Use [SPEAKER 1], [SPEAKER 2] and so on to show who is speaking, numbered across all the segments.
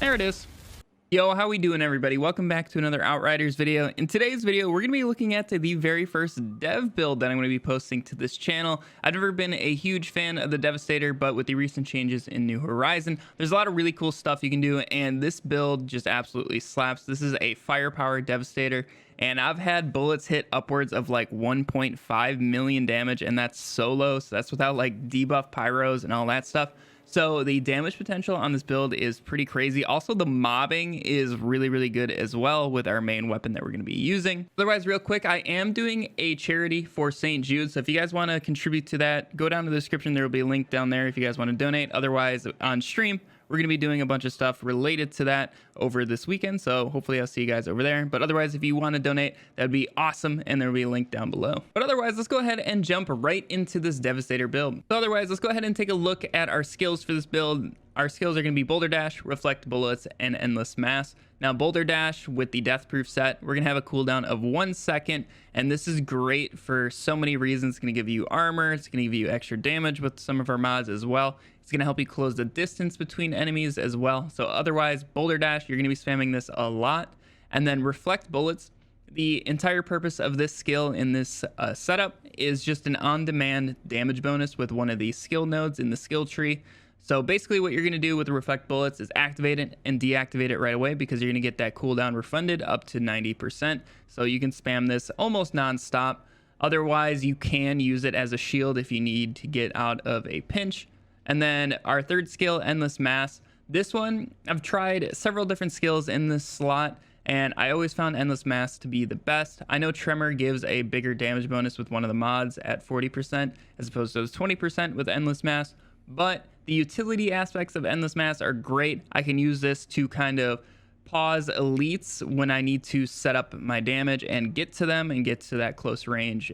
[SPEAKER 1] There it is. Yo, how we doing, everybody? Welcome back to another Outriders video. In today's video, we're going to be looking at the very first dev build that I'm going to be posting to this channel. I've never been a huge fan of the Devastator, but with the recent changes in New Horizon, there's a lot of really cool stuff you can do, and this build just absolutely slaps. This is a firepower Devastator, and I've had bullets hit upwards of like 1.5 million damage, and that's solo, so that's without like debuff pyros and all that stuff. So the damage potential on this build is pretty crazy. Also, the mobbing is really good as well with our main weapon that we're going to be using. Otherwise, real quick, I am doing a charity for St. Jude. So if you guys want to contribute to that, go down to the description. There will be a link down there if you guys want to donate. Otherwise, on stream, we're going to be doing a bunch of stuff related to that over this weekend. So hopefully I'll see you guys over there. But otherwise, if you want to donate, that'd be awesome. And there will be a link down below. But otherwise, let's go ahead and jump right into this Devastator build. So otherwise, let's go ahead and take a look at our skills for this build. Our skills are going to be Boulder Dash, Reflect Bullets, and Endless Mass. Now, Boulder Dash with the Deathproof Set, we're going to have a cooldown of 1 second. And this is great for so many reasons. It's going to give you armor. It's going to give you extra damage with some of our mods as well. It's going to help you close the distance between enemies as well. So otherwise, Boulder Dash, you're going to be spamming this a lot. And then Reflect Bullets. The entire purpose of this skill in this setup is just an on-demand damage bonus with one of the skill nodes in the skill tree. So basically what you're going to do with the Reflect Bullets is activate it and deactivate it right away, because you're going to get that cooldown refunded up to 90%. So you can spam this almost non-stop. Otherwise, you can use it as a shield if you need to get out of a pinch. And then our third skill, Endless Mass. This one, I've tried several different skills in this slot, and I always found Endless Mass to be the best. I know Tremor gives a bigger damage bonus with one of the mods at 40% as opposed to those 20% with Endless Mass, but the utility aspects of Endless Mass are great. I can use this to kind of pause elites when I need to set up my damage and get to them and get to that close range.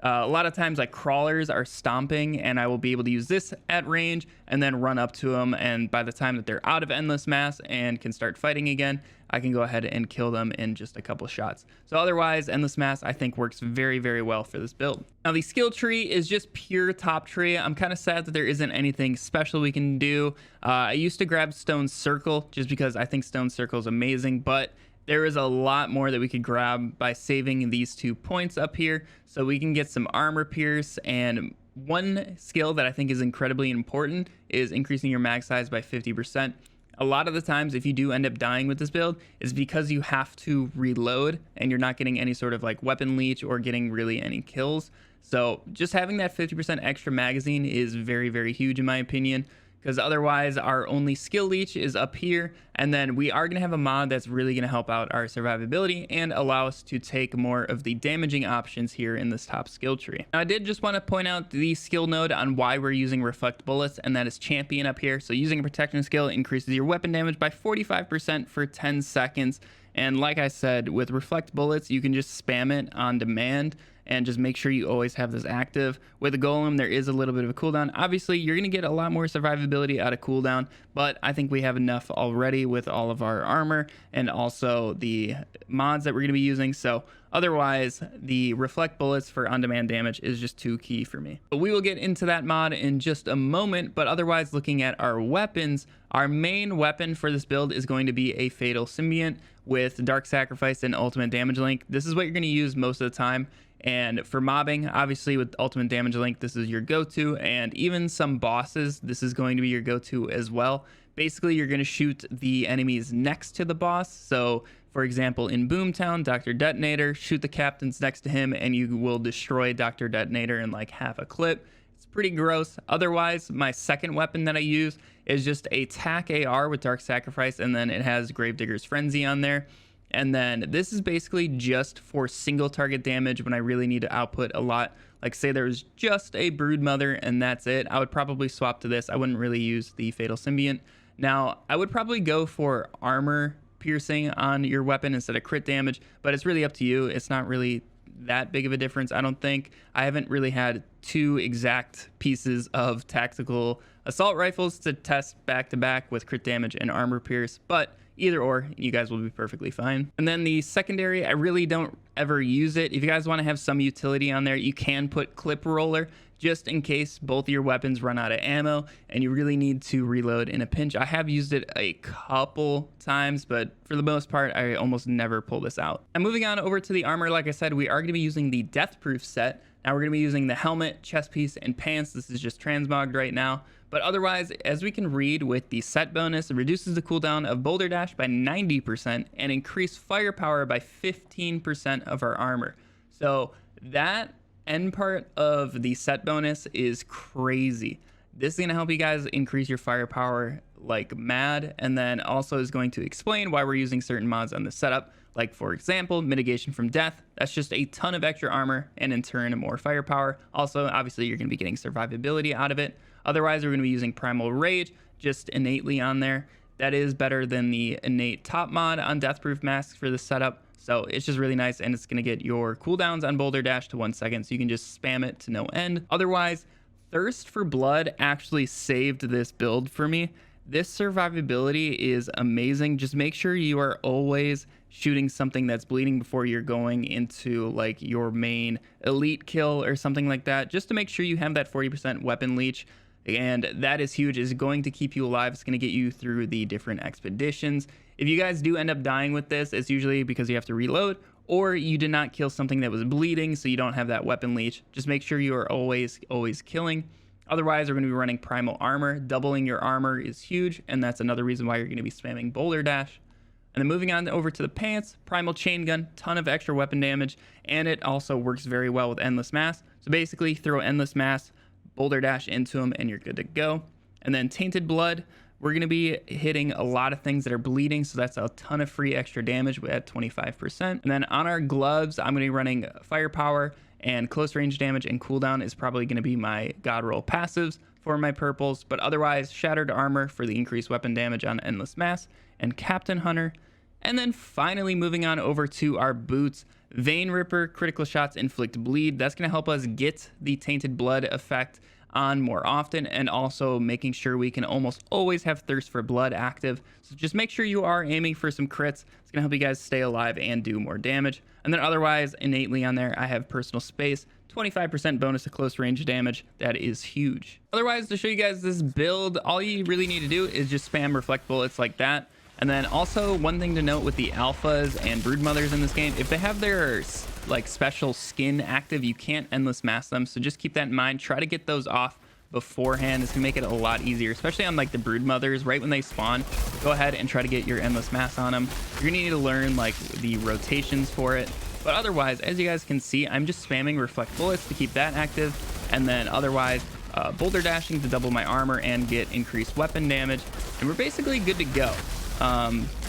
[SPEAKER 1] A lot of times like crawlers are stomping, and I will be able to use this at range and then run up to them, and by the time that they're out of Endless Mass and can start fighting again, I can go ahead and kill them in just a couple shots. So otherwise, Endless Mass I think works very well for this build. Now the skill tree is just pure top tree. I'm kind of sad that there isn't anything special we can do. I used to grab Stone Circle just because I think Stone Circle is amazing, but there is a lot more that we could grab by saving these 2 points up here. So we can get some armor pierce, and one skill that I think is incredibly important is increasing your mag size by 50%. A lot of the times, if you do end up dying with this build, is because you have to reload and you're not getting any sort of like weapon leech or getting really any kills. So just having that 50% extra magazine is very huge in my opinion, because otherwise our only skill leech is up here, and then we are going to have a mod that's really going to help out our survivability and allow us to take more of the damaging options here in this top skill tree. Now I did just want to point out the skill node on why we're using Reflect Bullets, and that is Champion up here. So using a protection skill increases your weapon damage by 45% for 10 seconds. And like I said, with Reflect Bullets, you can just spam it on demand and just make sure you always have this active. With a golem, there is a little bit of a cooldown. Obviously, you're going to get a lot more survivability out of cooldown, but I think we have enough already with all of our armor and also the mods that we're going to be using. So otherwise, the Reflect Bullets for on-demand damage is just too key for me. But we will get into that mod in just a moment. But otherwise, looking at our weapons, our main weapon for this build is going to be a Fatal Symbiont with Dark Sacrifice and Ultimate Damage Link. This is what you're going to use most of the time. And for mobbing, obviously with Ultimate Damage Link, this is your go-to, and even some bosses, this is going to be your go-to as well. Basically, you're going to shoot the enemies next to the boss. So, for example, in Boomtown, Dr. Detonator, shoot the captains next to him, and you will destroy Dr. Detonator in like half a clip. It's pretty gross. Otherwise, my second weapon that I use is just a TAC AR with Dark Sacrifice, and then it has Gravedigger's Frenzy on there. And then this is basically just for single target damage when I really need to output a lot. Like say there's just a Broodmother and that's it, I would probably swap to this. I wouldn't really use the Fatal Symbiont. Now, I would probably go for armor piercing on your weapon instead of crit damage, but it's really up to you. It's not really that big of a difference, I don't think. I haven't really had 2 exact pieces of tactical assault rifles to test back to back with crit damage and armor pierce, but either or, you guys will be perfectly fine. And then the secondary, I really don't ever use it. If you guys want to have some utility on there, you can put clip roller just in case both of your weapons run out of ammo and you really need to reload in a pinch. I have used it a couple times, but for the most part, I almost never pull this out. And moving on over to the armor, like I said, we are going to be using the Deathproof set. Now we're going to be using the helmet, chest piece, and pants. This is just transmogged right now. But otherwise, as we can read with the set bonus, it reduces the cooldown of Boulder Dash by 90% and increase firepower by 15% of our armor. So that end part of the set bonus is crazy. This is going to help you guys increase your firepower like mad, and then also is going to explain why we're using certain mods on the setup. Like, for example, mitigation from death. That's just a ton of extra armor and in turn more firepower. Also, obviously, you're going to be getting survivability out of it. Otherwise, we're going to be using Primal Rage just innately on there. That is better than the innate top mod on Deathproof masks for this setup. So it's just really nice, and it's going to get your cooldowns on Boulder Dash to 1 second, so you can just spam it to no end. Otherwise, Thirst for Blood actually saved this build for me. This survivability is amazing. Just make sure you are always shooting something that's bleeding before you're going into like your main elite kill or something like that, just to make sure you have that 40% weapon leech. And that is huge. It's going to keep you alive. It's going to get you through the different expeditions. If you guys do end up dying with this, it's usually because you have to reload, or you did not kill something that was bleeding, so you don't have that weapon leech. Just make sure you are always killing. Otherwise, we're going to be running Primal Armor. Doubling your armor is huge, and that's another reason why you're going to be spamming Boulder Dash. And then moving on over to the pants, Primal Chain Gun, ton of extra weapon damage, and it also works very well with Endless Mass. So basically, throw Endless Mass, Boulder Dash into them, and you're good to go. And then Tainted Blood, we're going to be hitting a lot of things that are bleeding, so that's a ton of free extra damage at 25%. And then on our gloves, I'm going to be running Firepower, and close range damage and cooldown is probably going to be my God Roll passives for my purples, but otherwise Shattered Armor for the increased weapon damage on Endless Mass and Captain Hunter. And then finally moving on over to our boots, Vein Ripper, critical shots inflict bleed. That's going to help us get the Tainted Blood effect on more often, and also making sure we can almost always have Thirst for Blood active. So just make sure you are aiming for some crits. It's going to help you guys stay alive and do more damage. And then otherwise, innately on there, I have Personal Space, 25% bonus to close range damage. That is huge. Otherwise, to show you guys this build, all you really need to do is just spam Reflect Bullets like that. And then also one thing to note with the alphas and broodmothers in this game, if they have their like special skin active, you can't endless mass them. So just keep that in mind. Try to get those off beforehand. It's gonna make it a lot easier, especially on like the broodmothers right when they spawn. Go ahead and try to get your endless mass on them. You're gonna need to learn like the rotations for it. But otherwise, as you guys can see, I'm just spamming Reflect Bullets to keep that active. And then otherwise, Boulder Dashing to double my armor and get increased weapon damage. And we're basically good to go.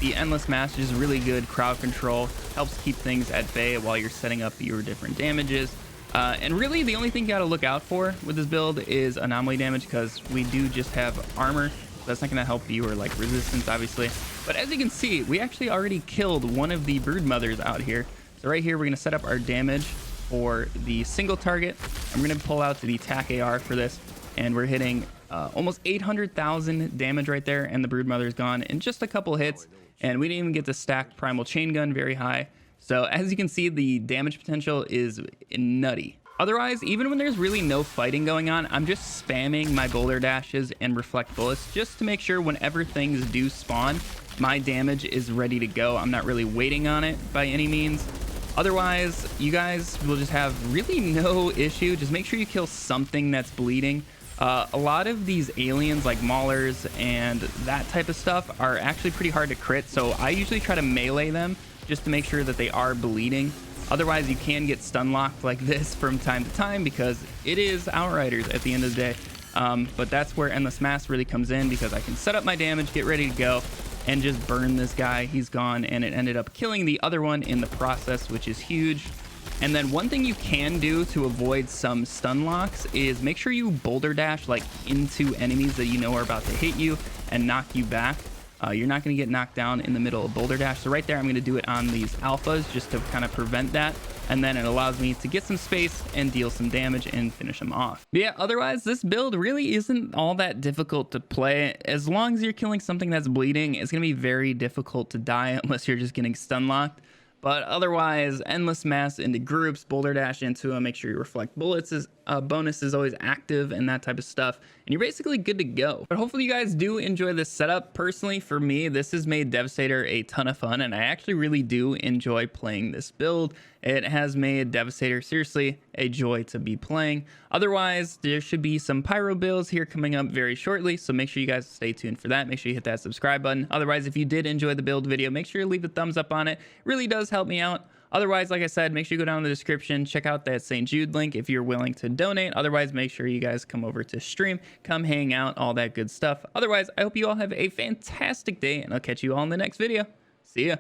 [SPEAKER 1] The Endless Mass is really good crowd control, helps keep things at bay while you're setting up your different damages. And really the only thing you gotta look out for with this build is anomaly damage, because we do just have armor. So that's not gonna help you, or like resistance obviously. But as you can see, we actually already killed one of the broodmothers out here. So right here, we're gonna set up our damage for the single target. I'm gonna pull out the TAC AR for this, and we're hitting almost 800,000 damage right there, and the broodmother is gone in just a couple hits, and we didn't even get the stacked Primal Chain Gun very high. So as you can see, the damage potential is nutty. Otherwise, even when there's really no fighting going on, I'm just spamming my Boulder Dashes and Reflect Bullets just to make sure whenever things do spawn, my damage is ready to go. I'm not really waiting on it by any means. Otherwise, you guys will just have really no issue. Just make sure you kill something that's bleeding. A lot of these aliens like Maulers and that type of stuff are actually pretty hard to crit, so I usually try to melee them just to make sure that they are bleeding. Otherwise, you can get stun locked like this from time to time, because it is Outriders at the end of the day. But that's where Endless Mass really comes in, because I can set up my damage, get ready to go, and just burn this guy. He's gone, and it ended up killing the other one in the process, which is huge. And then one thing you can do to avoid some stun locks is make sure you Boulder Dash like into enemies that you know are about to hit you and knock you back. You're not going to get knocked down in the middle of Boulder Dash. So right there, I'm going to do it on these alphas just to kind of prevent that. And then it allows me to get some space and deal some damage and finish them off. But yeah, otherwise, this build really isn't all that difficult to play. As long as you're killing something that's bleeding, it's going to be very difficult to die unless you're just getting stun locked. But otherwise, endless mass into groups, boulder dash into them, make sure you reflect bullets bonus is always active and that type of stuff, and you're basically good to go. But hopefully you guys do enjoy this setup. Personally, for me, this has made Devastator a ton of fun, and I actually really do enjoy playing this build. It has made Devastator seriously a joy to be playing. Otherwise, there should be some pyro builds here coming up very shortly, so make sure you guys stay tuned for that. Make sure you hit that subscribe button. Otherwise, if you did enjoy the build video, make sure you leave a thumbs up on it. It really does help me out. Otherwise, like I said, make sure you go down in the description, check out that St. Jude link if you're willing to donate. Otherwise, make sure you guys come over to stream, come hang out, all that good stuff. Otherwise, I hope you all have a fantastic day, and I'll catch you all in the next video. See ya.